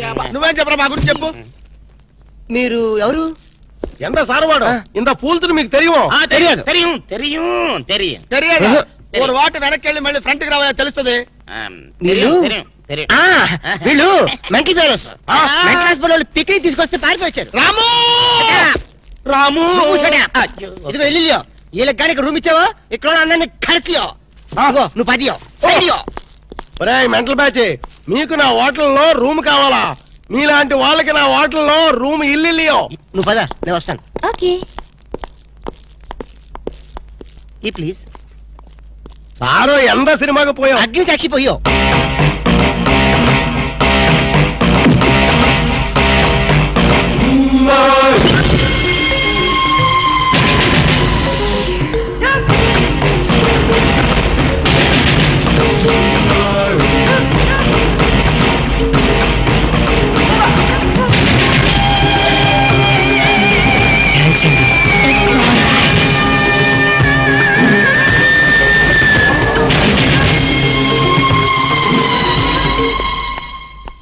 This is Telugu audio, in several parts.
రాము నువ్వేం చెప్పరా మా గురించి చెప్పు. మీరు ఎవరు? ఎంత సారవాడు ఇంత పూల్తుని మీకు తెలియదు? తెలియదు. ఒక వాటి వెనక్కి వెళ్ళి మళ్ళీ ఫ్రంట్ కి రావా తెలుస్తుంది. వీళ్ళు మెంటల్ ఫెలోస్. మెంటల్ హాస్పిటల్ వాళ్ళు పిక్నిక్ తీసుకొస్తే పారిపోయారు. రాము రాము ఇదిగో వెళ్ళియో వీళ్ళకి కానీ రూమ్ ఇచ్చావో ఇక్కడ అందరినీ కలిసియో నువ్వు పదియో సైడియో. మెంటల్ బ్యాచ్ మీకు నా హోటల్లో రూమ్ కావాలా? మీలాంటి వాళ్ళకి నా హోటల్లో రూమ్ ఇల్లు. నువ్వు పద నేను వస్తాను. Okay please. సారు ఎంత సినిమాకి పోయావు? అగ్ని సాక్షి పోయో.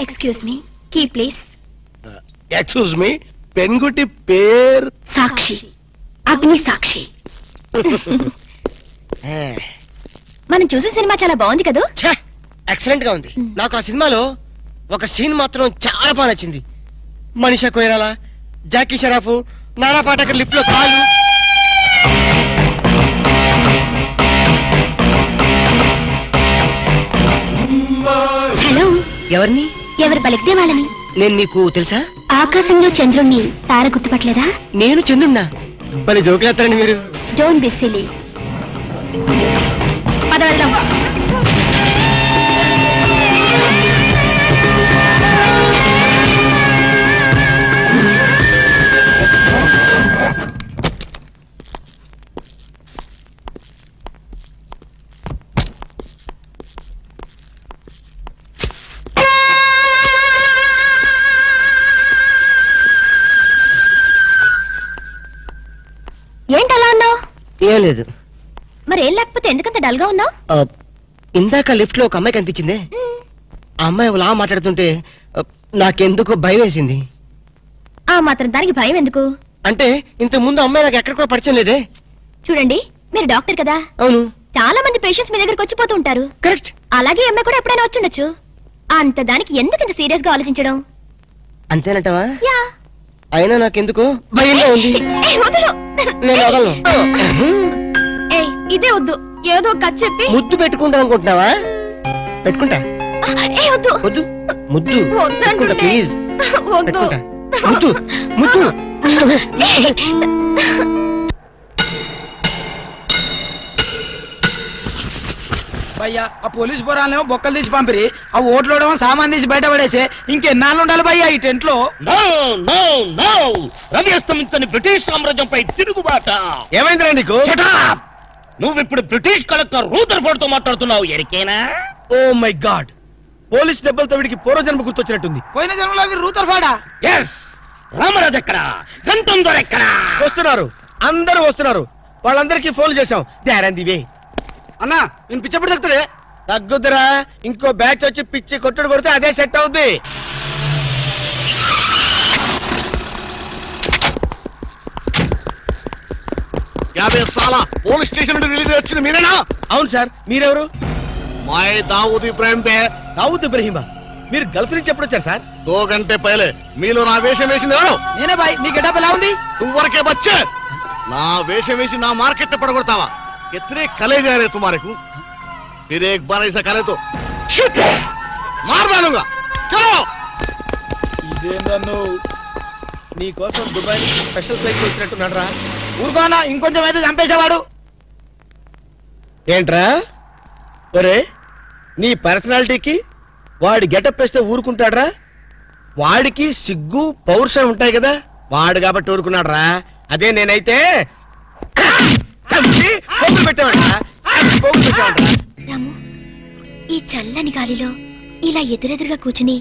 Excuse me key please. Excuse me పెన్గుట్టి పేరు సాక్షి. అగ్ని సాక్షి. మనం చూసే సినిమా చాలా బాగుంది కదా? ఎక్సలెంట్ గా ఉంది. నాకు ఆ సినిమాలో ఒక సీన్ మాత్రం చాలా బాగా నచ్చింది. మనీషా కొయిరాలా, జాకీ షరాఫ్, నానా పాటకర్ లిఫ్ట్ లో కాలు. హలో ఎవరిని? ఎవరు పలికితే వాళ్ళని. నేను నీకు తెలుసా? ఆకాశంలో చంద్రుణ్ణి తార గుర్తుపట్టలేదా? నేను చంద్రున్నా. భలే జోకులేస్తారండి మీరు. Don't be silly. పద వెళ్దాం. ఏంటలా ఉన్నావు? ఏం లేదు. మరి ఏం లేకపోతే ఎందుకంత డల్ గా ఉన్నావు? ఇందాక లిఫ్ట్ లో ఒక అమ్మాయి కనిపించింది. ఆ అమ్మాయి అలా మాట్లాడుతుంటే నాకెందుకో భయం వేసింది. ఆ మాత్రం దానికి భయం ఎందుకు? అంటే ఇంత ముందు అమ్మాయి నాకు ఎక్కడ కూడా పరిచయం లేదే. చూడండి మీరు డాక్టర్ కదా. అవును. చాలా మంది పేషెంట్స్ మీ దగ్గరకు వచ్చిపోతూ ఉంటారు. కరెక్ట్. అలాగే అమ్మాయి కూడా ఎప్పుడైనా వచ్చుండొచ్చు. అంత దానికి ఎందుకు ఇంత సీరియస్ గా ఆలోచించడం? అంతేనంటావా? యా. అయినా నాకెందుకో భయంగా ఉంది. నేను వదలను. ఇదే వద్దు, ఏదో కథ చెప్పి ముద్దు పెట్టుకుంటా అనుకుంటున్నావా? పెట్టుకుంటా. వద్దు వద్దు ముద్దు పెట్టుకుంటా ప్లీజ్. పెట్టుకుంటా ముద్దు ముద్దు. భయ్యా ఆ పోలీస్ పోరాలేమో బొక్కలు తీసి పంపిరి, ఆ ఓట్లోడేమో సామాన్ తీసి బయట పడేసే. ఇంకెన్నాళ్ళు ఉండాలి భయ్యా ఈ టెంట్ లో? రవి అస్తమించని బ్రిటిష్ సామ్రాజ్యంపై తిరుగుబాట. ఏమైందిరా నీకు? నువ్వు ఇప్పుడు బ్రిటిష్ కలెక్టర్ రూదర్ఫోర్డ్ తో మాట్లాడుతున్నావు. ఎరికేనా? ఓ మై గాడ్, పోలీస్ దెబ్బలతో వీడికి పూర్వజన్మ గుర్తొచ్చినట్టుంది. పోయిన జన్మలో అవి రూదర్ఫోర్డా? ఎస్. రామరాజు ఎక్కడా? గంటందర్ ఎక్కడా? వస్తున్నారు, అందరూ వస్తున్నారు. వాళ్ళందరికీ ఫోన్ చేశాం. వే అన్నా నేను పిచ్చప్పుడు తగ్గుతాడే. తగ్గుద్దురా, ఇంకో బ్యాచ్ వచ్చి పిచ్చి కొట్టుడు కొడితే అదే సెట్ అవుద్ది. పోలీస్ స్టేషన్ నుండి రిలీజ్ వచ్చింది మీరేనా? అవును సార్. మీరెవరు? మై దావూద్ ఇబ్రాహిం పే. దావూద్ ఇబ్రహీమా? మీరు గల్ఫ్ నుంచి ఎప్పుడు వచ్చారు సార్? 2 గంటే పైలే. మీలో నా వేషం వేసింది ఎవరు? నేనే బాయ్. నీ గెటప్ ఎలా ఉంది? నువ్వరకే బచ్చే. నా వేషం వేసి నా మార్కెట్ పడగొడతావా? कितने कले जा रहे तुम्हारे को? फिर एक बार ऐसा करे तो मार डालूंगा. चलो. ఇదేందన్ను నీ కోసం దుబాయ్ నుంచి స్పెషల్ ఫ్లైట్ వచ్చినట్టున్నాడు రా. ఊరుకోనా, ఇంకొంచెం అయితే చంపేసేవాడు. ఏంట్రా ఒరే, నీ పర్సనాలిటీకి వాడి గెటప్ వేస్తే ఊరుకుంటాడ్రా? వాడికి సిగ్గు పౌరుషం ఉంటాయి కదా, వాడు కాబట్టి ఊరుకున్నాడు రా. అదే నేనైతే రాము, ఈ చల్లని గాలిలో ఇలా ఎదురెదురుగా కూర్చుని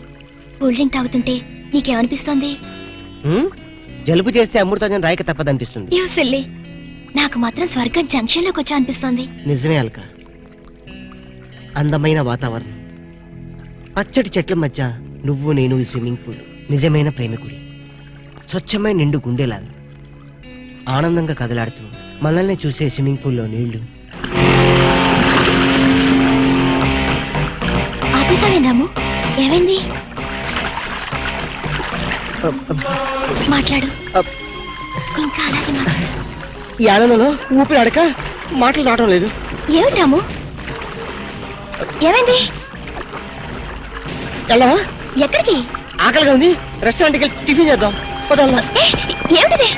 కూల్ డ్రింక్ తాగుతుంటే నీకేమనిపిస్తోంది? జలుబు చేస్తే అమృతాజన్ రాయక తప్పదనిపిస్తుంది. యూ సిల్లీ, నాకు మాత్రం స్వర్గం జంక్షన్ లోకి వచ్చా అనిపిస్తోంది. నిజమే అల్క. అందమైన వాతావరణం, పచ్చటి చెట్ల మధ్య నువ్వు నేను ఈ స్విమ్మింగ్ పూల్ నిజమైన ప్రేమికుడి, స్వచ్ఛమైన నిండు గుండెలాగా ఆనందంగా కదలాడుతూ మనల్ని చూసే స్విమ్మింగ్ పూల్లో నీళ్లు. ఆపేసావేనాము? ఏమైంది? మాట్లాడు, ఇంకా అలాగే మాట్లాడు. ఈ ఆనందంలో ఊపిరి ఆడక మాటలు రావడం లేదు. ఏమిటి రాము, ఏమైంది? వెళ్ళవా? ఎక్కడికి? ఆకలిగా ఉంది, రెస్టారెంట్కి వెళ్ళి టిఫిన్ చేద్దాం. ఏమిటిది?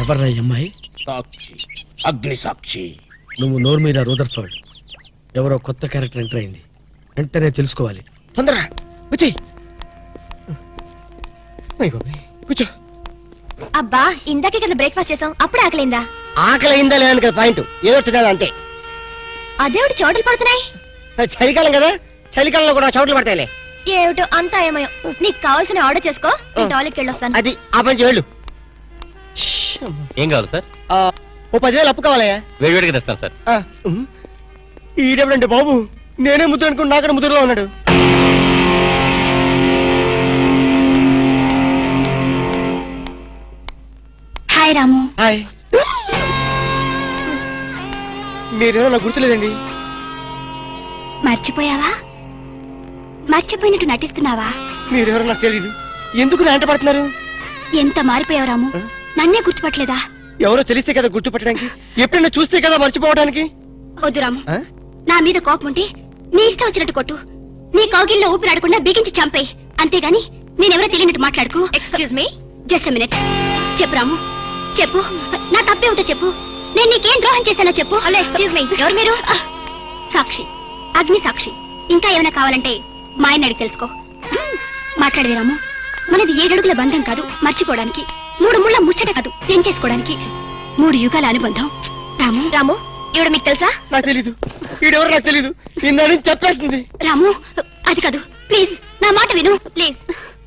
ఎవర్రా ఈ అమ్మాయి? సాక్షి, అగ్ని సాక్షి. నువ్వు నోరు మీద రూదర్ఫర్డ్. ఎవరో కొత్త క్యారెక్టర్ ఎంటర్ అయింది, వెంటనే తెలుసుకోవాలి. తొందరగా వచ్చేయ్. కూర్చో. అబ్బా, ఇందాకే కదా బ్రేక్ఫాస్ట్ చేసాం, అప్పుడే ఆకలిందా? ఆకలి అయిందా లేదని కదా పాయింట్, ఏదో తినాలి అంతే. అదేవిటి చోటలు పడుతున్నాయి? చలికాలం కదా, చలికాలంలో కూడా చోట్లు పడతాయిలే. ఏమిటో అంతా ఏమో. నీకు కావాల్సిన ఆర్డర్ చేసుకో, నేను టాయిలెట్కి వెళ్ళొస్తాను. అది ఆ పని వెళ్ళు. ఏం కావాలి సార్? ఓ 10,000 అప్పు కావాలయ్యా. వేడివేడిగా తెస్తాను సార్. ఈడెవడండి బాబు, నేనే ముద్దు అనుకుని నాకడ ముద్దులో ఉన్నాడు. హాయ్ రాము. హాయ్. మీరేమో నాకు గుర్తులేదండి. మర్చిపోయావా? మర్చిపోయినట్టు నటిస్తున్నావా? మీరెవరో నాకు తెలీదు, ఎందుకు నా వెంట పడుతున్నారు? ఎంత మారిపోయావు రాము, నన్నే గుర్తుపట్టలేదా? ఎవరో తెలిస్తే కదా గుర్తుపట్టడానికి, ఎప్పుడైనా చూస్తే కదా మర్చిపోవడానికి. వద్దు రాము, నా మీద కోపం ఉంటే నీ ఇష్టం వచ్చినట్టు కొట్టు, నీ కౌగిల్లో ఊపిరాడకుండా బిగించి చంపే, అంతేగాని నేనెవరో తెలియనట్టు మాట్లాడుకో. Excuse me, just minute. చెప్పు రాము, చెప్పు, నా తప్పే ఉంటో చెప్పు. నేను నీకేం ద్రోహం చేశానో చెప్పు. హలో, ఎక్స్క్యూజ్ మీ, ఎవరు మీరు? సాక్షి, అగ్ని సాక్షి. ఇంకా ఏమైనా కావాలంటే మా ఆయన అడిగి తెలుసుకో. మాట్లాడేది రాము, మనది 7 అడుగుల బంధం కాదు మర్చిపోవడానికి, 3 ముళ్ళ ముచ్చట కాదు తెంచేసుకోవడానికి, 3 యుగాల అనుబంధం. రాము, రాము, ఈవిడ మీకు తెలుసా? నాకు తెలీదు, ఈడెవరో నాకు తెలీదు, నిన్న నుంచి చెప్పేస్తుంది. రాము, అది కాదు, ప్లీజ్ నా మాట విను, ప్లీజ్.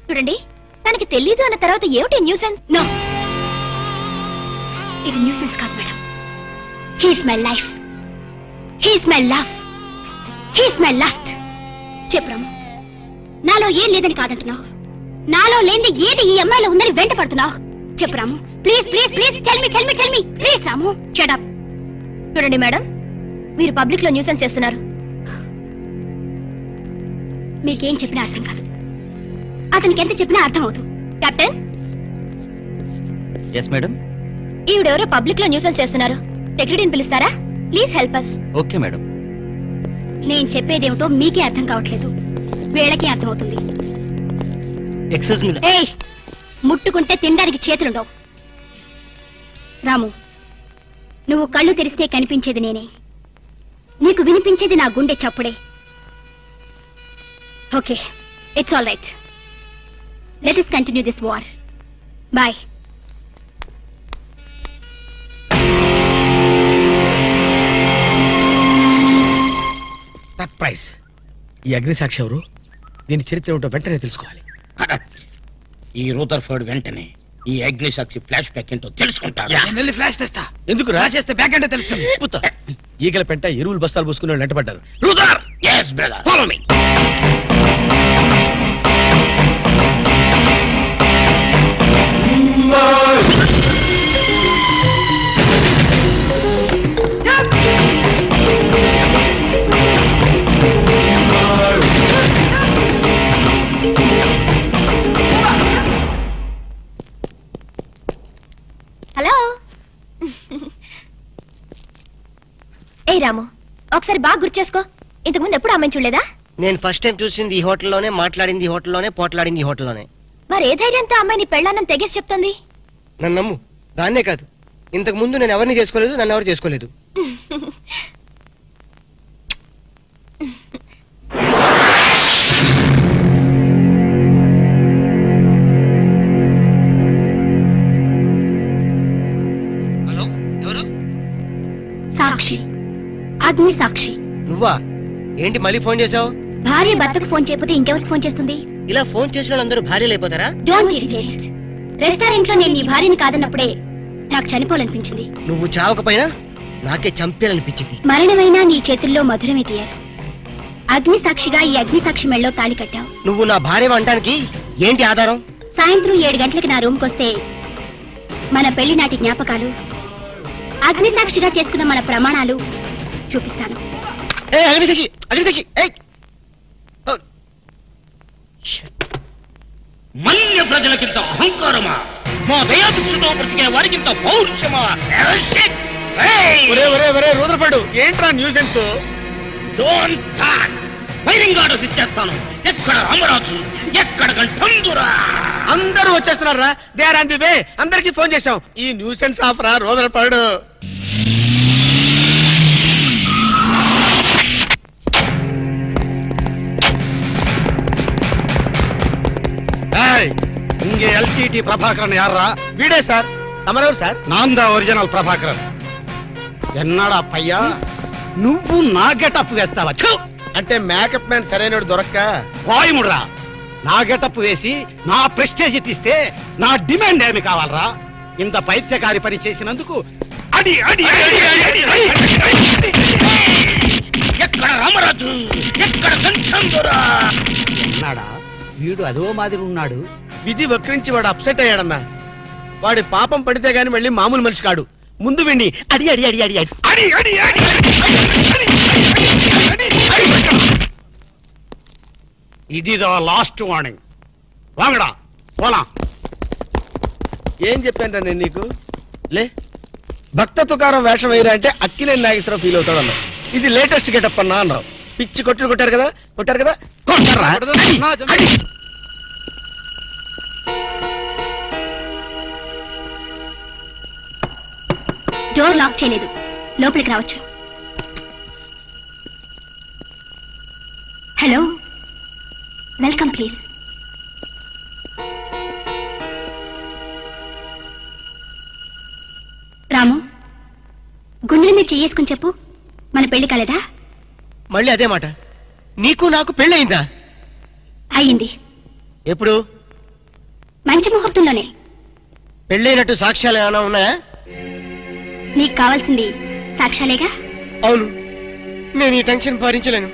చూడండి, తనకి తెలీదు అన్న తర్వాత ఏమిటి న్యూసెన్స్? నో, ఇది న్యూసెన్స్ కాదు madam. He's my life, he's my love, he's my last. చెప్పు రాము, నాలో ఏం లేదని కాదంటున్నావు, నాలో లేని ఏది ఈ అమ్మాయిలో ఉందని వెంట పడుతున్నావు. చెప్పు Ramu, please please please, tell me please. Ramu, shut up. చూడండి మేడం, మీరు పబ్లిక్ లో న్యూసెన్స్ చేస్తున్నారు. మీకేం చెప్పినా అర్థం కాదు, అతనికి ఎంత చెప్పినా అర్థం అవుతుంది. కెప్టెన్. Yes madam. ఈవిడెవరో పబ్లిక్ లో న్యూసెన్స్ చేస్తున్నారు, సెక్రటరీని పిలుస్తారా? Please help us. Okay madam. నేను చెప్పేదేమిటో మీకే అర్థం కావట్లేదు, వీళ్ళకి అర్థం అవుతుంది. Excuse me. ఏయ్, ముట్టుకుంటే తినడానికి చేతులుండవు. రాము, నువ్వు కళ్ళు తెరిస్తే కనిపించేది నేనే, నీకు వినిపించేది నా గుండె చప్పుడే. Okay, it's all right. Let us continue this war. Bye. Surprise. ఈ అగ్ని సాక్షి ఎవరు? దీని చరిత్ర ఏమిటో వెంటనే తెలుసుకోవాలి. ఈ రూదర్ఫర్డ్ వెంటనే ఈ అగ్ని సాక్షి ఫ్లాష్ బ్యాక్ ఏంటో తెలుసుకుంటాడు. నేను వెళ్ళి ఫ్లాష్ తెస్తా. ఎందుకు ఫ్లాష్ చేస్తే బ్యాక్ అంటే తెలుసు. ఈగల పెంట ఎరువులు బస్తాలు పూసుకుని వెంటబడ్డారు. రూదర్, yes brother, follow me. Hello. ఏ రాము, ఒకసారి బాగా గుర్తు చేసుకో, ఇంతకు ముందు ఎప్పుడు అమ్మాయిని చూడలేదా? నేను ఫస్ట్ టైం చూసింది ఈ హోటల్లోనే, మాట్లాడింది ఈ హోటల్లోనే, పోట్లాడింది ఈ హోటల్లోనే. మరి ఏ ధైర్యంతో అమ్మాయిని పెళ్ళానని తెగేసి చెప్తుంది? నన్ను నమ్ము, దాన్నే కాదు, ఇంతకు ముందు నేను ఎవరిని చేసుకోలేదు, నన్ను ఎవరు చేసుకోలేదు. హలో, ఎవరు? సాక్షి, అగ్ని సాక్షి. నువ్వా? ఏంటి మళ్ళీ ఫోన్ చేసావు? భార్య భర్తకు ఫోన్ చేయకపోతే ఇంకెవరికి ఫోన్ చేస్తుంది? ఇలా ఫోన్ చేసిన వాళ్ళందరూ భార్యలు అయిపోతారా? Don't irritate. రెస్టారెంట్ లో నేను నీ భార్యని కాదన్నప్పుడే నాకు చనిపోవాలనిపించింది. నువ్వు చావకపోయినా నాకే చంపేయాలనిపించింది. మరణమైనా నీ చేతుల్లో మధురమే డియర్. అగ్ని సాక్షిగా ఈ అగ్ని సాక్షి మెళ్ళలో తాళి కట్టావు. నువ్వు నా భార్య అనడానికి ఏంటి ఆధారం? సాయంత్రం 7 గంటలకి నా రూమ్కి వస్తే మన పెళ్లి నాటి జ్ఞాపకాలు, అగ్ని సాక్షిగా చేసుకున్న మన ప్రమాణాలు చూపిస్తాను. అగ్నిసాక్షి మన్య ప్రజలకింత అహంకారమా? మా దయాభిక్షతో బ్రతికే వారికింత పౌరుషమా? రూద్రపడు ఏంట్రా nuisance? Don't talk. Firing orders ఇచ్చేస్తాను. ఎక్కడ రామరాజు, ఎక్కడ గంటందురా? అందరూ వచ్చేస్తున్నారా? They are on the way. అందరికి ఫోన్ చేశాం. ఈ న్యూసెన్స్ ఆఫ్ రా రూద్రపడు. ఇంగే ఎల్టీటీ ప్రభాకరన్ యార్రా? వీడే సార్. తమరెవరు సార్? నాందా ఒరిజినల్ ప్రభాకరన్. ఎన్నాడా పయ్యా నువ్వు నా గెటప్ వేస్తావా? అంటే మేకప్ మ్యాన్ సరైనడు దొరక్క వాయుముడ్రా. నా గెటప్ వేసి నా ప్రెస్టేజ్ తీస్తే నా డిమాండ్ ఏమి కావాలరా? ఇంత పైత్యకారి పని చేసినందుకు అడి అడి ఎక్కడ రామరాజు, ఎక్కడ గంటందురా? ఎన్నాడా వీడు అదో మాదిరి ఉన్నాడు. విధి వక్రించి వాడు అప్సెట్ అయ్యాడన్నా. వాడి పాపం పడితే గాని మళ్ళీ మామూలు మనిషి కాడు. ముందు విండి అడి అడి అడి అడి అడి అడి అడి ఇది లాస్ట్ వార్నింగ్. వాంగడా పోలా. ఏం చెప్పాను నేను నీకు? లే, భక్త తుకారం వేషం వేయరా అంటే అక్కినేని నాగేశ్వరరావు ఫీల్ అవుతాడు అన్నావు. ఇది లేటెస్ట్ గెటప్ అన్నా అన్నావు. పిచ్చి కొట్టారు కదా కొట్టారా? డోర్ లాక్ చేయలేదు, లోపలికి రావచ్చు. Hello, welcome please. రాము, గుండెల మీద చెయ్యేసుకుని చెప్పు, మన పెళ్లి కాలేదా? మళ్ళీ అదే మాట. నీకు నాకు పెళ్ళయిందా? అయ్యింది. ఎప్పుడు? మంచి ముహూర్తంలోనే. పెళ్ళైనట్టు సాక్ష్యాలు ఏమైనా ఉన్నాయా? నీకు కావాల్సింది సాక్ష్యాలేగా? అవును, నేను ఈ టెన్షన్ భరించలేను.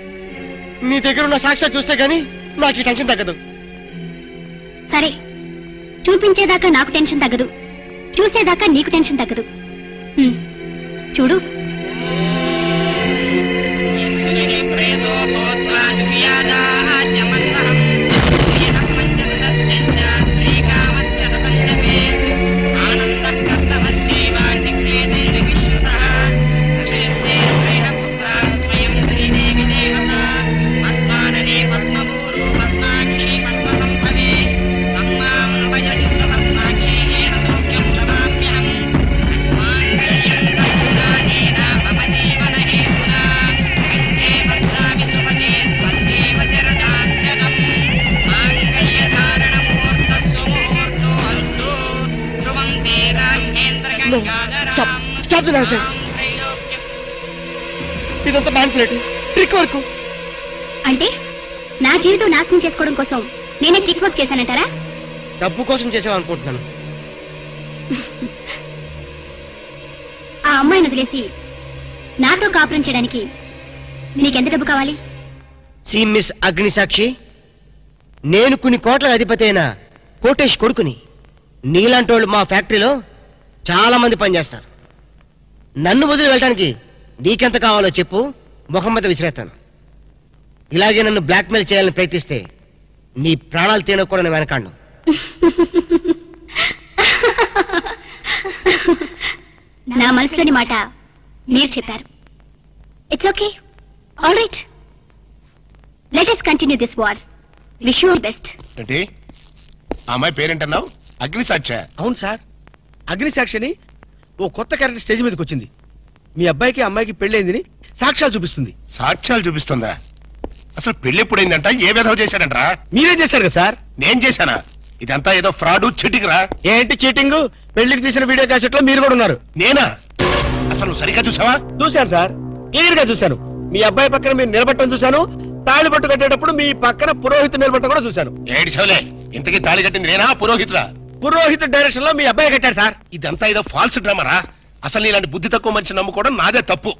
నీ దగ్గర ఉన్న సాక్ష్యాలు చూస్తే గానీ నాకు ఈ టెన్షన్ తగ్గదు. సరే, చూపించేదాకా నాకు టెన్షన్ తగ్గదు, చూసేదాకా నీకు టెన్షన్ తగ్గదు. చూడు. ఇదంతా మ్యానిపులేట్, ట్రిక్ వర్క్. అంటే నా జీవితం నాశనం చేసుకోవడం కోసం నేనే ట్రిక్ వర్క్ చేశానంటారా? డబ్బు కోసం చేసావనుకుంటున్నాను. ఆ అమ్మాయిని వదిలేసి నాతో కాపురం చేయడానికి నీకెంత డబ్బు కావాలి? సి మిస్ అగ్నిసాక్షి, నేను కొన్ని కోట్ల అధిపతి అయిన కోటేష్ కొడుకుని. నీలాంటి వాళ్ళు మా ఫ్యాక్టరీలో చాలా మంది పనిచేస్తారు. నన్ను వదిలి వెళ్ళడానికి నీకెంత కావాలో చెప్పు, ముఖం మీద విసిరేస్తాను. ఇలాగే నన్ను బ్లాక్మెయిల్ చేయాలని ప్రయత్నిస్తే నీ ప్రాణాలు తీయకూడని నేను వెనకాండు. నా మనసులోని మాట మీరు చెప్పారు. It's okay, all right. Let us continue this war. Wish you all best. ఏంటి అమ్మాయి పేరేంటన్నావు? అగ్నిసాక్ష? అవును సార్, అగ్నిసాక్షిని ఓ కొత్త క్యారెక్టర్ స్టేజ్ మీదకి వచ్చింది. మీ అబ్బాయికి అమ్మాయికి పెళ్ళైందని సాక్ష్యాలు చూపిస్తుంది. సాక్ష్యాలు చూపిస్తుందా? అసలు పెళ్లి ఎప్పుడైందంట? ఏ విధవ చేశాడంట్రా? మీరే చేశారు కదా సార్? నేను చేశానా? ఇదంతా ఏదో ఫ్రాడ్ చీటింగ్ రా. ఏంటి చీటింగ్? పెళ్లికి తీసిన వీడియో క్యాసెట్ లో మీరు కూడా ఉన్నారు. నేనా? అసలు సరిగ్గా చూసావా? చూశాను సార్, క్లియర్ గా చూశాను. మీ అబ్బాయి పక్కన మీరు నిలబట్టడం చూశాను. తాళి పట్టు కట్టేటప్పుడు మీ పక్కన పురోహితుడు నిలబట్టడం కూడా చూశాను. ఏడు చవలే, ఇంతకీ తాళి కట్టింది నేనా పురోహితుడా? పురోహిత డైరెక్షన్ లో మీ అబ్బాయి కట్టాడు సార్. ఇదంతా ఏదో ఫాల్స్ డ్రామారా. అసలు ఇలాంటి బుద్ధి తక్కువ మనిషి నమ్ముకోవడం నాదే తప్పు.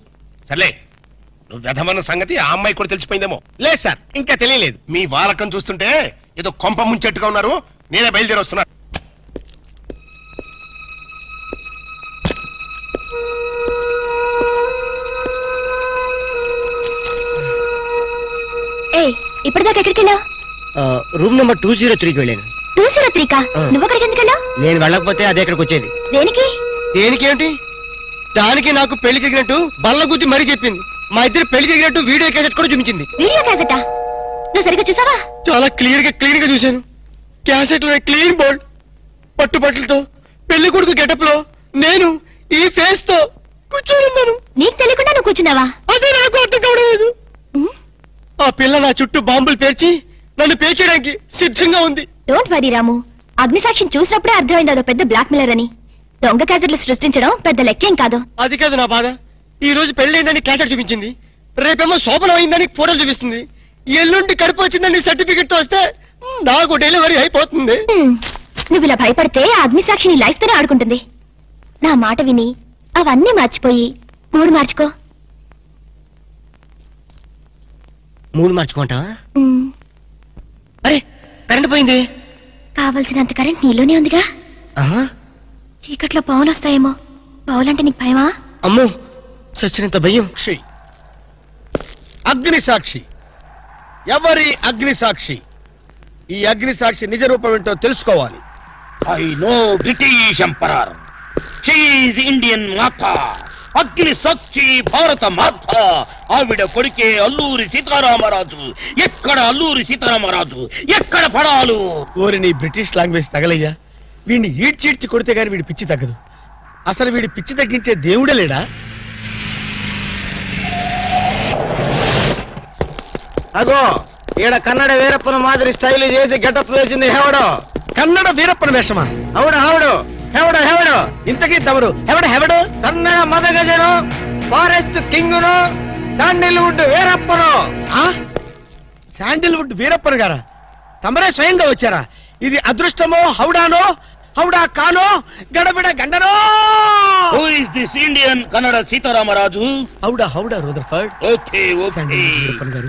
సర్లే, నువ్వు వ్యధమన్న సంగతి ఆ అమ్మాయి కూడా తెలిసిపోయిందేమో. లేదు సార్, ఇంకా తెలియలేదు. మీ వాలకం చూస్తుంటే ఏదో కొంప ముంచెట్టుగా ఉన్నారు. నేనే బయలుదేరి వస్తున్నా. ఇప్పటిదాకా ఎక్కడికి వెళ్ళావు? రూమ్ నెంబర్ 203కి వెళ్ళాను. 203కా? నువ్వు అక్కడికి ఎందుకు వెళ్ళావు? నేను వెళ్ళకపోతే అదే ఇక్కడికి వచ్చేది. దేనికి? దేనికేంటి? దానికి నాకు పెళ్లి జరిగినట్టు బల్ల గుద్ది మరీ చెప్పింది. మా ఇద్దరు పెళ్లి జరిగినట్టు వీడియో క్యాసెట్ కూడా చూపించింది. వీడియో క్యాసెటా? నువ్వు సరిగ్గా చూసావా? చాలా క్లియర్ గా చూశాను. క్యాసెట్ లో క్లీన్ బోల్డ్ పట్టుబట్టలతో పెళ్లి కొడుకు గెటప్ లో నేను ఈ ఫేస్ తో కూర్చోనున్నాను. నీకు తెలియకుండా నువ్వు కూర్చున్నావా? అదే నాకు అర్థం కావడం. ఆ పిల్ల నా చుట్టూ బాంబులు పేర్చి నన్ను పేర్చడానికి సిద్ధంగా ఉంది. డోంట్ వరీ రాము, అగ్నిసాక్షిని చూసినప్పుడే అర్థమైంది అదో పెద్ద బ్లాక్ మెయిలర్ అని. దొంగ క్యాసెట్లు సృష్టించడం పెద్ద లెక్కేం కాదు. అది కాదు నా బాధ. ఈ రోజు పెళ్ళైందని క్యాసెట్ చూపించింది, రేపేమో శోభనం అయిందని ఫోటోలు చూపిస్తుంది, ఎల్లుండి కడుపు వచ్చిందని సర్టిఫికెట్ తో వస్తే నాకు డెలివరీ అయిపోతుంది. నువ్వు ఇలా భయపడితే అగ్నిసాక్షిని లైఫ్ తోనే ఆడుకుంటుంది. నా మాట విని అవన్నీ మర్చిపోయి మూడు మార్చుకో. మూడు మార్చుకుంటా? అరే కరెంట్ పోయింది. కావలసినంత కరెంట్ నీలోనే ఉందిగా. చీకట్లో పావులు వస్తాయేమో. పావులంటే నీకు భయమా? అమ్మో, సచ్చినంత భయం. అగ్ని సాక్షి. ఎవరి అగ్ని సాక్షి? ఈ అగ్ని సాక్షి నిజ రూపం ఏంటో తెలుసుకోవాలి. I know British emperor. She is Indian మాత. అగ్ని సాక్షి భారత మాత. ఆవిడ కొడుకే అల్లూరి సీతారామరాజు. ఎక్కడ అల్లూరి సీతారామరాజు, ఎక్కడ పడాలు? ఓరి నీ బ్రిటిష్ లాంగ్వేజ్ తగలయ్యా. వీడిని ఈడ్చిడ్చి కొడితే గాని వీడి పిచ్చి తగ్గదు. అసలు వీడి పిచ్చి తగ్గించే దేవుడే లేడా? అగో ఈడ కన్నడ వీరప్పన మాదిరి స్టైల్ చేసి గెటప్ వేసింది హెవడో. కన్నడ వీరప్పన వేషమా? హౌడు హౌడు హెవడో హెవడో. ఇంతకీ తమరు హెవడు? కన్నడ మదగజను, ఫారెస్ట్ కింగును, శాండిల్వుడ్ వీరప్పను. శాండిల్వుడ్ వీరప్పన్ గారా? తమరే స్వయంగా వచ్చారా? ఇది అదృష్టమో హౌడానో, హౌడా కానో, గడబిడ గండనో? Who is this Indian Kannada Sitaramaraju? హౌడా Rutherford. Okay okay. Sandalwood Veerappan గారు,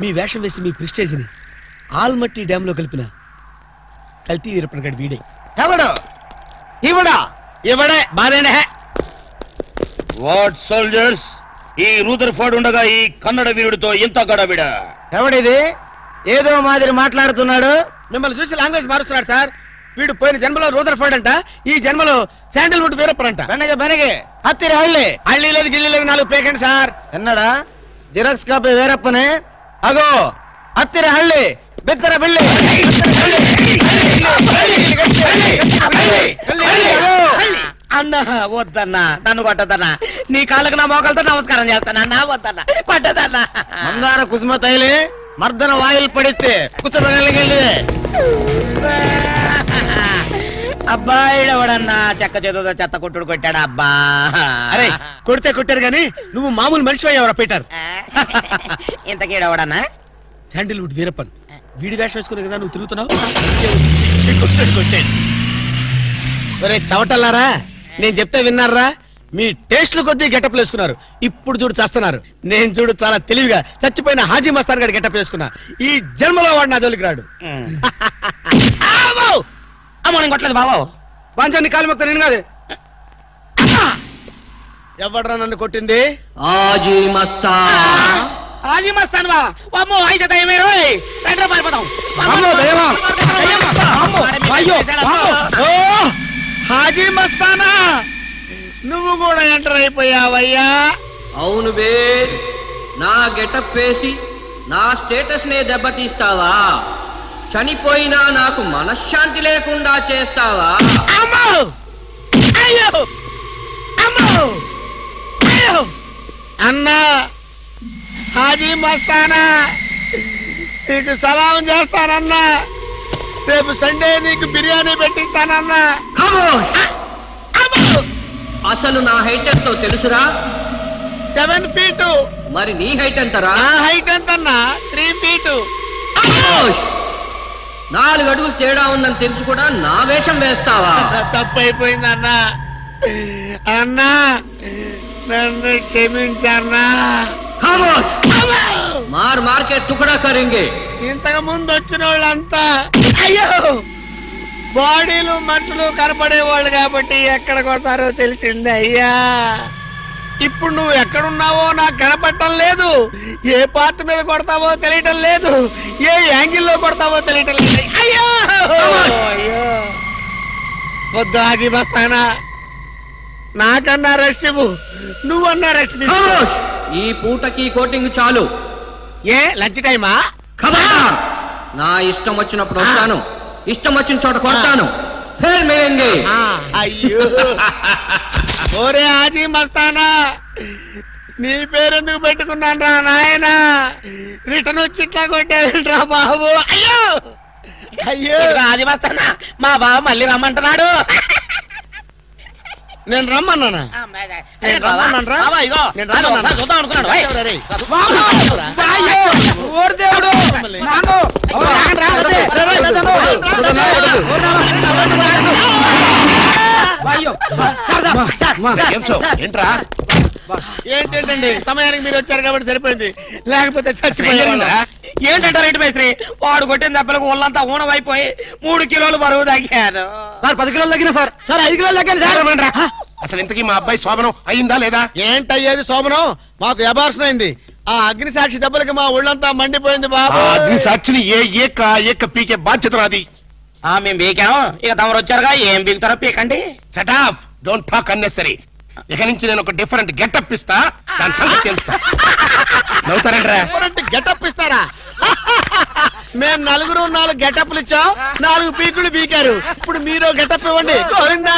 మీ వేషం వేసి మీ ప్రిస్టేజ్ ని ఆల్మట్టి డ్యామ్ లో కలిపిన కల్తీ వీరప్పన్ గారి వీడే. హెవడో ఇవడా? ఇవడే బాధేనే. వాట్ సోల్జర్స్, ఈ రూదర్ఫర్డ్ ఉండగా ఈ కన్నడ వీరుడితో ఎంత గడబిడ? ఎవడిది? ఏదో మాదిరి మాట్లాడుతున్నాడు. మిమ్మల్ని చూసి లాంగ్వేజ్ మారుస్తున్నాడు సార్. వీడు పోయిన జన్మలో రూదర్ఫర్డ్ అంట, ఈ జన్మలో శాండిల్వుడ్ వీరప్పన్ అంట. బెనగే హత్తిర హళ్ళి. హళ్ళీ లేదు గిళ్ళి లేదు, 4 పేకండి సార్. ఎన్నడా జిరాక్స్ కాపీ వీరప్పనే. అగో హత్తిర హళ్ళి, బిత్తర బిల్లి. అన్నా వద్దన్నా, నన్ను కొట్టదన్నా. నీ కాళ్ళకు నా మోకాలతో నమస్కారం చేస్తానన్నా. వద్దన్నా, కొట్టదన్నా. మందార కుసుమ తైలి మర్దన వాయిల్ పడితే కుతురగలిగే. అబ్బాయిడవడన్నా చెక్క చేతుతో చెత్త కొట్టుడు కొట్టాడు. అబ్బా అరే కొడితే కొట్టారు గాని నువ్వు మామూలు మనిషి అయ్యావరా పీటర్? ఇంతకీడవడన్నా శాండిల్వుడ్ వీరప్పన్. వీడి వేషం వేసుకునే కదా నువ్వు తిరుగుతున్నావు. ఒరే చవటల్లారా, నేను చెప్తే విన్నారా? మీ టేస్ట్లు కొద్దీ గెటప్లు వేసుకున్నారు. ఇప్పుడు చూడు చేస్తున్నారు. నేను చూడు చాలా తెలివిగా చచ్చిపోయిన హాజీ మస్తాన్ గారి గెటప్ వేసుకున్నా. ఈ జన్మలో వాడు నా జోలికి రాడు. అమ్మని కొట్టలేదు బాబు. బాంచాన్ని కాలు మొక్క నేను కాదు. ఎవడ్రా నన్ను కొట్టింది? హాజీ మస్తాన్. హాజీ మస్తాన్ వా? అమ్మో అయితే దయమే రోయ్. రండి పారిపోతాం. హాజీ మస్తానా, నువ్వు కూడా ఎంటర్ అయిపోయావయ్యా? అవును బే, నా గెటప్ వేసి నా స్టేటస్ నే దెబ్బతీస్తావా? చనిపోయినా నాకు మనశ్శాంతి లేకుండా చేస్తావా? అమ్మో అయ్యో అమ్మో అయ్యో. అన్నా హాజీ మస్తానా, నీకు సలాం చేస్తానన్నా. రేపు సండే నీకు బిర్యానీ పెట్టిస్తానన్నా. అసలు నా హైట్ ఎంతో తెలుసురా? 7 feet. మరి నీ హైట్ ఎంతరా? నా హైట్ ఎంతన్నా? 3 feet. 4 అడుగులు తేడా ఉందని తెలిసి కూడా నా వేషం వేస్తావా? తప్పైపోయింది అన్నా. అన్నా నన్ను క్షమించన్నా. मार के टुकड़ा करेंगे. ఇంతకు ముందు వచ్చిన వాళ్ళంతా అయ్యో బాడీలు మనుషులు కనపడే వాళ్ళు కాబట్టి ఎక్కడ కొడతారో తెలిసింది అయ్యా. ఇప్పుడు నువ్వు ఎక్కడున్నావో నాకు కనపడటం లేదు. ఏ పార్ట్ మీద కొడతావో తెలియటం లేదు. ఏ యాంగిల్లో కొడతావో తెలియటం లేదు. అయ్యో అయ్యో వద్దు హాజీ మస్తానా, నాకన్నా రెస్ట్ ఇవ్వు, నువ్వన్నా రెస్ట్ తీసుకో. ఈ పూటకి కోటింగ్ చాలు. ఏ లంచ్ టైమా? ఖబర్దార్! నా ఇష్టం వచ్చినప్పుడు వస్తాను, ఇష్టం వచ్చిన చోట కొడతాను. ఫిర్ మిలేంగే. అయ్యో ఓరే హాజీ మస్తానా, నీ పేరెందుకు పెట్టుకున్నాను రా నాయనా. రిటర్న్ వచ్చి ఇట్లా కొట్టేరా బాబు. అయ్యో అయ్యో హాజీ మస్తానా, మా బాబు మళ్ళీ రమ్మంటున్నాడు. నేను రమ్మన్నానా? ఏంట్రా? ఏంటండి సమయానికి మీరు వచ్చారు కాబట్టి సరిపోయింది, లేకపోతే చచ్చిపోయారు. ఏంటంటారు ఏంటి మేస్త్రి? వాడు కొట్టిన దెబ్బలకు ఒళ్ళంతా ఊనమైపోయి 3 కిలోలు బరువు తగ్గాను. సార్ 10 కిలోలు తగ్గిన సార్. సార్ 5 కిలోలు తగ్గాను సార్. అసలు ఇంతకీ మా అబ్బాయి శోభనం అయిందా లేదా? ఏంటయ్యేది శోభనం? మాకు అబార్షన్ అయింది. ఆ అగ్ని సాక్షి దెబ్బలకి మా ఒళ్ళంతా మండిపోయింది బాబు. అగ్ని సాక్షిని ఏక పీకే బాధ్యత నాది. మేము బీకాం, ఇక తమరు వచ్చారుగా, ఏం బీగుతారో పీకండి. Shut up, don't talk unnecessary. ఇక నుంచి నేను ఒక డిఫరెంట్ గెటప్ ఇస్తా, దాని సంగతి తెలుస్తా. నవ్వుతారంట్రా? డిఫరెంట్ గెటప్ ఇస్తారా? మేము 4 గెటప్లు ఇచ్చాం, 4 పీకులు పీకారు. ఇప్పుడు మీరు గెటప్ ఇవ్వండి. గోవిందా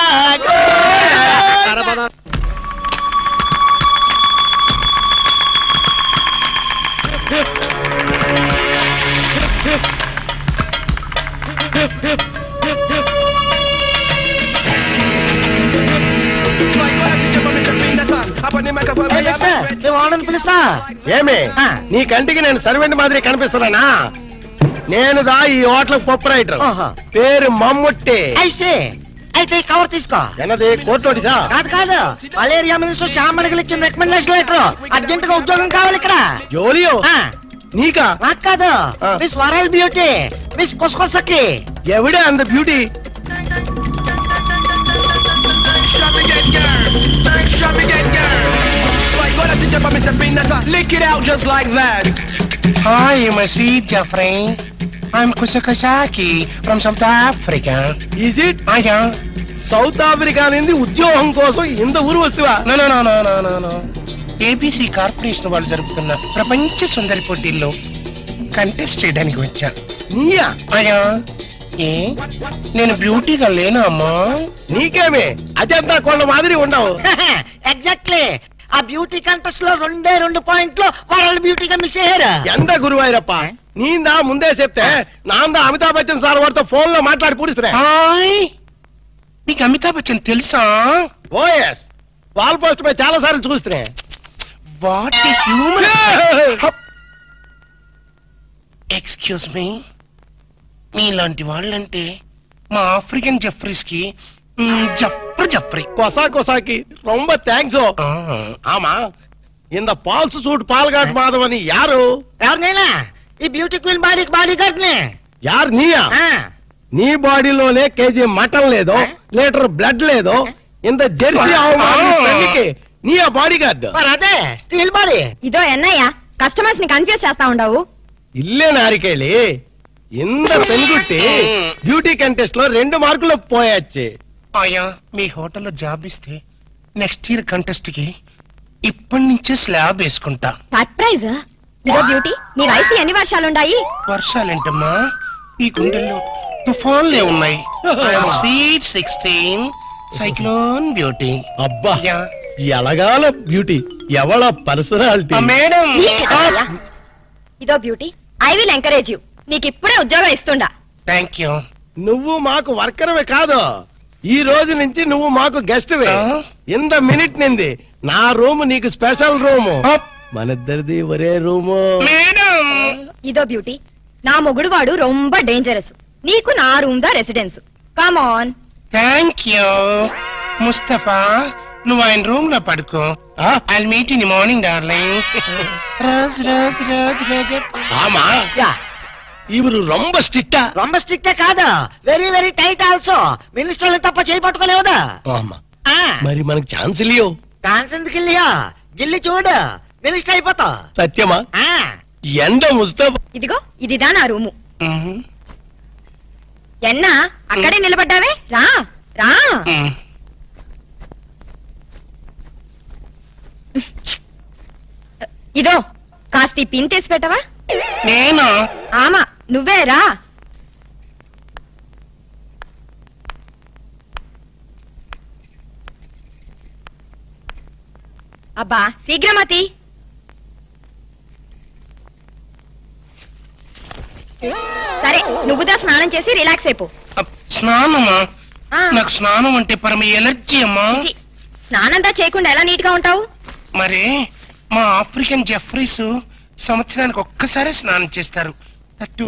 పిలుస్తా. ఏమే నీ కంటికి నేను సర్వెంట్ మాదిరి కనిపిస్తున్నానా? నేను దా ఈ హోటల్ పప్పు రైటర్, పేరు మమ్ముట్టి. అయితే కవర్ తీసుకో. ఎన్నది కోర్టు నోటీసా? కాదు కాదు, మలేరియా మినిస్టర్ శ్యామణికి ఇచ్చిన రికమెండేషన్ లెటర్. అర్జెంట్ గా ఉద్యోగం కావాలి ఇక్కడ. జోలియో నీకా? నాకు కాదు, మిస్ వరల్డ్ బ్యూటీ, మిస్ కొసకొసకి. ఎవడే అంత beauty? Lick it out just like that. Hi, you must see Jeffrey. I'm Kusakasaki from South Africa. Is it? Yeah. South Africa నుండి ఉద్యోగం కోసం ఇంత ఊరు వస్తువా? No. ఏబీసీ కార్పొరేషన్ వాళ్ళు జరుపుతున్న ప్రపంచ సుందరి పోటీల్లో కంటెస్ట్ చేయడానికి వచ్చా. నీయా? అయ్యా, ఏ నేను బ్యూటీగా లేనా అమ్మా? నీకేమే అజంతా కొండ మాదిరి ఉండవు. ఎగ్జాక్ట్లీ. ఆ బ్యూటీ కంటెస్ట్ లో 2 పాయింట్లు వరల్డ్ బ్యూటీగా మిస్ అయ్యారు. ఎంత గురువాయిరప్ప, నీందా ముందే చెప్తే నాందా అమితాబ్ బచ్చన్ సార్ వారితో ఫోన్ లో మాట్లాడి పూడిస్తున్నా. నీకు అమితాబ్ బచ్చన్ తెలుసా? ఓఎస్, వాల్ పోస్ట్ పై చాలా సార్లు చూస్తున్నా. What human. ఎక్స్క్యూజ్ మీ, మీలాంటి వాళ్ళంటే మా ఆఫ్రికన్ జెఫ్రీస్ కి జఫ్రీ కొసాకి రొంబ థ్యాంక్స్. ఆమా, ఇంద పాల్స్ సూట్ పాల్గాట్ మాధవ్ అని యారు? ఎవరినైనా ఈ బ్యూటీ క్వీన్ బాడీ గార్డ్ నే. యారు నీయా? నీ బాడీలోనే కేజీ మటన్ లేదో, లీటర్ బ్లడ్ లేదో, ఇంత జెర్సీ అవమానికి నీ ఆ బాడీ గార్డ్. అదే స్టీల్ బాడీ. ఇదో ఎన్నయ్య కస్టమర్స్ ని కన్ఫ్యూజ్ చేస్తా ఉండవు. ఇల్లే నారికేళి ఇంత పెనుగుట్టి బ్యూటీ కంటెస్ట్ లో 2 మార్కులు పోయొచ్చి. అయ్యా, మీ హోటల్లో జాబ్ ఇస్తే నెక్స్ట్ ఇయర్ కంటెస్ట్ కి ఇప్పటి నుంచే స్లాబ్ వేసుకుంటా. సర్ప్రైజ్. ఇదో బ్యూటీ, నీ వయసు ఎన్ని వర్షాలుండాయి? వర్షాలేంటమ్మా, ఈ గుండెల్లో తుఫాన్లే ఉన్నాయి. Sweet 16 cyclone beauty. అబ్బా, ఎలగాల బ్యూటీ, ఎవళ పర్సనాలిటీ. మేడం, ఇదో beauty, I will encourage you. నీకు ఇప్పుడే ఉద్యోగం ఇస్తుండా. Thank you. నువ్వు మాకు వర్కర్వే కాదు, ఈ రోజు నుంచి నువ్వు మాకు గెస్ట్ వే. ఇంత మినిట్ నింది నా రూమ్ నీకు స్పెషల్ రూము, మనిద్దరిది ఒరే రూము. మేడం, ఇదో బ్యూటీ, నా మొగుడు వాడు రొంబ డేంజరస్. నీకు నా రూమ్ దా residence. Come on. Thank you Mustafa. నువ్వు ఆయన రూమ్ లో పడుకో. I meet in the morning darling. Rose rose rose Rose. ஆமா ఇవరు రొంబ స్ట్రిక్టా? రొంబ స్ట్రిక్టే కాదా, వెరీ వెరీ టైట్ ఆల్సో. మినిస్టర్లు తప్ప చేయి పట్టుకోలేవుదా? ஆமா మరి మనకు ఛాన్స్ ఇల్లియో. ఛాన్స్ ఎందుకు ఇల్లియా? గిల్లి చూడు, మినిస్టర్ అయిపోతా. సత్యమా? ఎండ ముస్తఫా. ఇదిగో ఇదిదా నా రూము. ఎన్నా అక్కడే నిలబడ్డావే, రా రా. ఇదో కాస్త పిన్ తీసి పెట్టవా? నేను ఆమా నువ్వే రా. అబ్బా శీఘ్రమతి. సరే నువ్వుదా స్నానం చేసి రిలాక్స్ అయిపో. స్నానమా? నాకు స్నానం అంటే పరమ ఎలర్జీ అమ్మా. స్నానంతా చేయకుండా ఎలా నీట్ గా ఉంటావు? మరి మా ఆఫ్రికన్ జెఫ్రీస్ సంవత్సరానికి ఒక్కసారి స్నానం చేస్తారు, అటు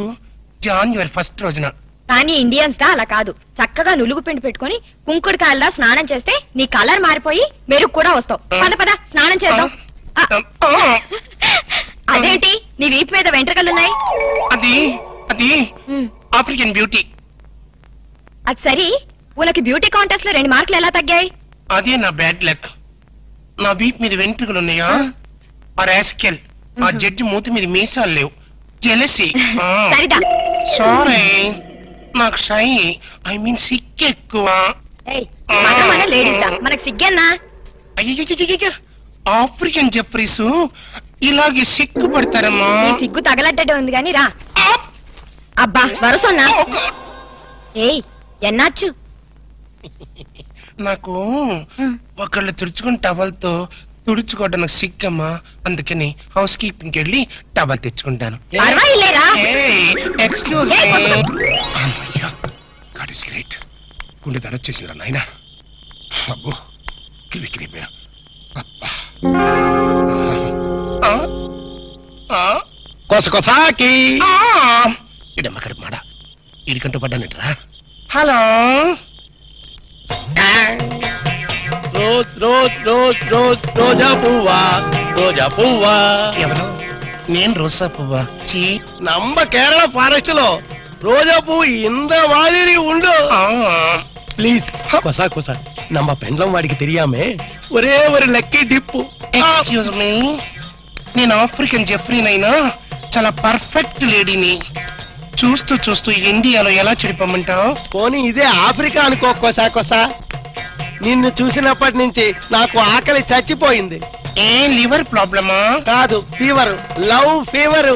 జాన్యువరి 1 రోజున. కానీ ఇండియన్స్ దా అలా కాదు. చక్కగా నులుగు పిండి పెట్టుకుని కుంకుడు కాయల్లా స్నానం చేస్తే నీ కలర్ మారిపోయి మెరుగు కూడా వస్తావు. పద పద స్నానం చేద్దాం. అదేంటి నీ వీపు మీద వెంట్రుకలున్నాయి? అది అది ఆఫ్రికన్ బ్యూటీ. అది సరి, ఉనకి బ్యూటీ కాంటెస్ట్ లో 2 మార్కులు ఎలా తగ్గాయి? అదే నా బ్యాడ్ లక్. నా వీపు మీద వెంట్రుకలు ఉన్నాయా? ఆ రాస్కెల్ ఆ జడ్జి మూతి మీద మీసాలు లేవు. జెలసీ. సరిదా. సారీ, నాకు షై ఐ మీన్ సిక్ ఎక్కువ. మనకు సిగ్గన్నా? అయ్యో, ఆఫ్రికన్ జెఫ్రీస్ ఇలాగే సిగ్గు పడతారమ్మా. సిగ్గు తగలడ్డే ఉంది గాని రా. అబ్బా వరసన్నా. ఏయ్ ఎన్నాచ్చు? నాకు ఒకళ్ళు తుడుచుకుని టవల్తో తుడుచుకోవడం నాకు సిగ్గమ్మా. అందుకని హౌస్ కీపింగ్ వెళ్ళి టవల్ తెచ్చుకుంటాను. Excuse god is great. గుండె దడొచ్చేసిందిరా నాయనా. అబ్బో కిలి కిలిపోయా. కొసకొసాకి ఇడమ్మ కడుపు మాడ ఇడికంటూ పడ్డానిట్రా. Hello. Rose rose rose rose రోజా పువ్వా, రోజా పువ్వా. ఎవరు? నేను రోజా పువ్వా? చీ, நம்ம కేరళ ఫారెస్ట్ లో రోజా పువ్వు ఇంత మాదిరి ఉండు. ప్లీజ్ కొసా కొసా, நம்ம పెండ్లం వాడికి తెలియామే ఒరే ఒక లక్కీ డిప్పు. ఎక్స్క్యూజ్ మీ, నేను ఆఫ్రికన్ జెఫ్రీనైనా చాలా పర్ఫెక్ట్ లేడీని. చూస్తూ చూస్తూ ఇండియాలో ఎలా చెడిపోమంటావు? పోనీ ఇదే ఆఫ్రికా అనుకో కొసా కొసా. నిన్ను చూసినప్పటి నుంచి నాకు ఆకలి చచ్చిపోయింది. ఏ లివర్ ప్రాబ్లమా? కాదు, ఫీవర్, లవ్ ఫీవర్.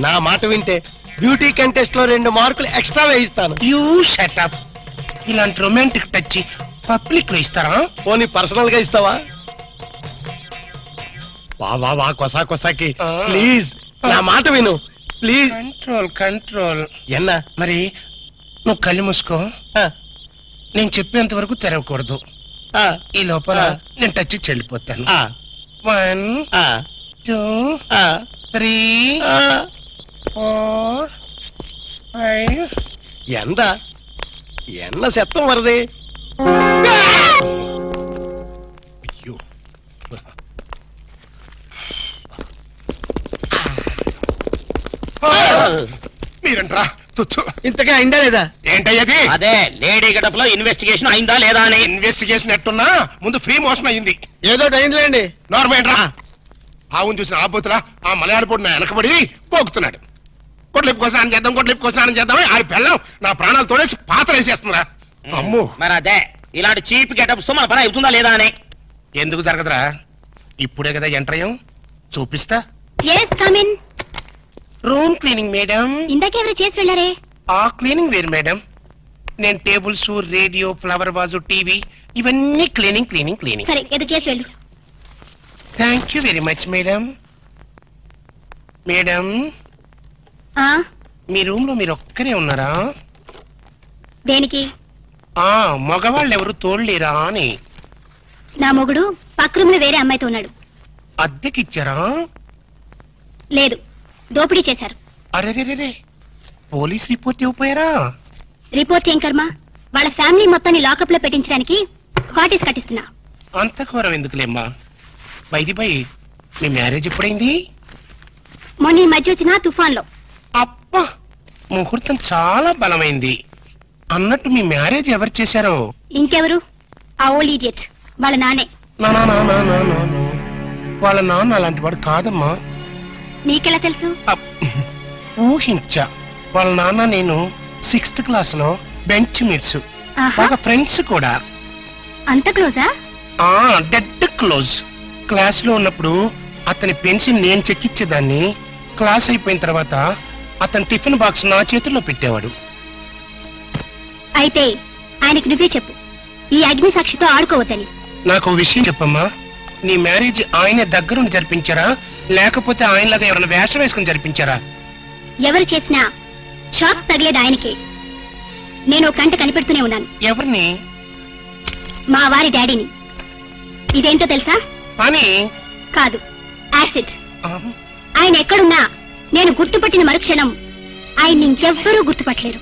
నా మాట వింటే బ్యూటీ కంటెస్ట్ లో 2 మార్కులు ఎక్స్ట్రా వేయిస్తాను. You shut up. ఇలాంటి రొమాంటిక్ టచ్ పబ్లిక్ లో ఇస్తారా? పోనీ పర్సనల్ గా ఇస్తావా? వా వా కొసా కొసాకి ప్లీజ్ నా మాట విను ప్లీజ్. Control control. ఎన్నా మరి నువ్వు కళ్ళు మూసుకో. నేను చెప్పేంత వరకు తెరవకూడదు. ఈ లోపల నేను టచ్ చెల్లిపోతాను. 1 2 3 4 5. என்ன சத்தம் வருது? అయ్యో, మీరంట్రా తుచ్చు. ఇంతకే అయిందా లేదా? ఏంటయ్యది? అదే లేడీ గడప లో ఇన్వెస్టిగేషన్ అయిందా లేదా అని. ఇన్వెస్టిగేషన్ ఎట్టున్నా ముందు ఫ్రీ మోషన్ అయింది. ఏదో అయిందిలేండి. నార్మేంట్రా. ఆవును చూసిన ఆబోతులా ఆ మలయాళ పొడి నా వెనకబడి పోగుతున్నాడు. కొట్లిప్పుకో స్నానం చేద్దాం, కొట్లిప్పుకో స్నానం చేద్దామని ఆడి పెళ్ళం నా ప్రాణాలు తోడేసి పాత్ర వేసేస్తుందిరా. అమ్ము, మరి అదే ఇలాంటి చీప్ గెటప్స్ మన పని అవుతుందా లేదా అని. ఎందుకు జరగదురా? ఇప్పుడే కదా ఎంటర్ అయ్యాం, చూపిస్తా. yes come in. Room cleaning madam. ఇందాకెవరు చేసి వెళ్ళారే? ఆ క్లీనింగ్ వేరు మేడం. నేను tables, radio, flower vase, TV ఇవన్నీ క్లీనింగ్ క్లీనింగ్ క్లీనింగ్. సరే ఏదో చేసి వెళ్ళు. Thank you very much madam. Madam, మీ రూమ్ లో మీరు ఒక్కరే ఉన్నారా? దేనికి? మగవాళ్ళు ఎవరు తోడలేరా అని. నా మొగుడు పక్క రూమ్ లో వేరే అమ్మాయితో ఉన్నాడు. అద్దెకిచ్చారా? లేదు, దోపిడీ చేశారు. అరెరే, పోలీస్ రిపోర్ట్ ఇవ్వపోయారా? రిపోర్ట్ ఏం కర్మ, వాళ్ళ ఫ్యామిలీ మొత్తాన్ని లాకప్ లో పెట్టించడానికి కాటేజ్ కట్టిస్తున్నా. అంత ఘోరం ఎందుకులేమ్మా. By me marriage ఎప్పుడైంది? మొన్న ఈ మధ్య వచ్చిన తుఫాన్ లో. అబ్బా, ముహూర్తం చాలా బలమైంది. అన్నట్టు మీ మ్యారేజ్ ఎవరు చేశారో? ఇంకెవరు, ఆ ఓల్డ్ ఇడియట్ వాళ్ళ నానే. వాళ్ళ నాన్న అలాంటి వాడు కాదమ్మా. నీకెలా తెలుసు? ఊహించా. వాళ్ళ నాన్న నేను 6th క్లాస్ లో బెంచ్ మీట్స్, బాగా ఫ్రెండ్స్ కూడా. అంత క్లోజా? Dead close. క్లాస్ లో ఉన్నప్పుడు అతని పెన్సిల్ నేను చెక్కిచ్చేదాన్ని. క్లాస్ అయిపోయిన తర్వాత అతని టిఫిన్ బాక్స్ నా చేతుల్లో పెట్టేవాడు. అయితే ఆయనకి నువ్వే చెప్పు, ఈ అగ్ని సాక్షితో ఆడుకోవద్దని. నాకు విషయం చెప్పమ్మా. నీ మ్యారేజ్ ఆయన దగ్గరుండి జరిపించారా, లేకపోతే ఆయనలాగా ఎవరైనా వేషం వేసుకుని జరిపించారా? ఎవరు చేసినా షాక్ తగిలేది ఆయనకే. నేను కంట కనిపెడుతూనే ఉన్నాను. ఎవరిని? మా వారి డాడీని. ఇదేంటో తెలుసా? అని కాదు, యాసిడ్. ఆయన ఎక్కడున్నా నేను గుర్తుపట్టిన మరుక్షణం ఆయన్ని ఇంకెవ్వరూ గుర్తుపట్టలేరు.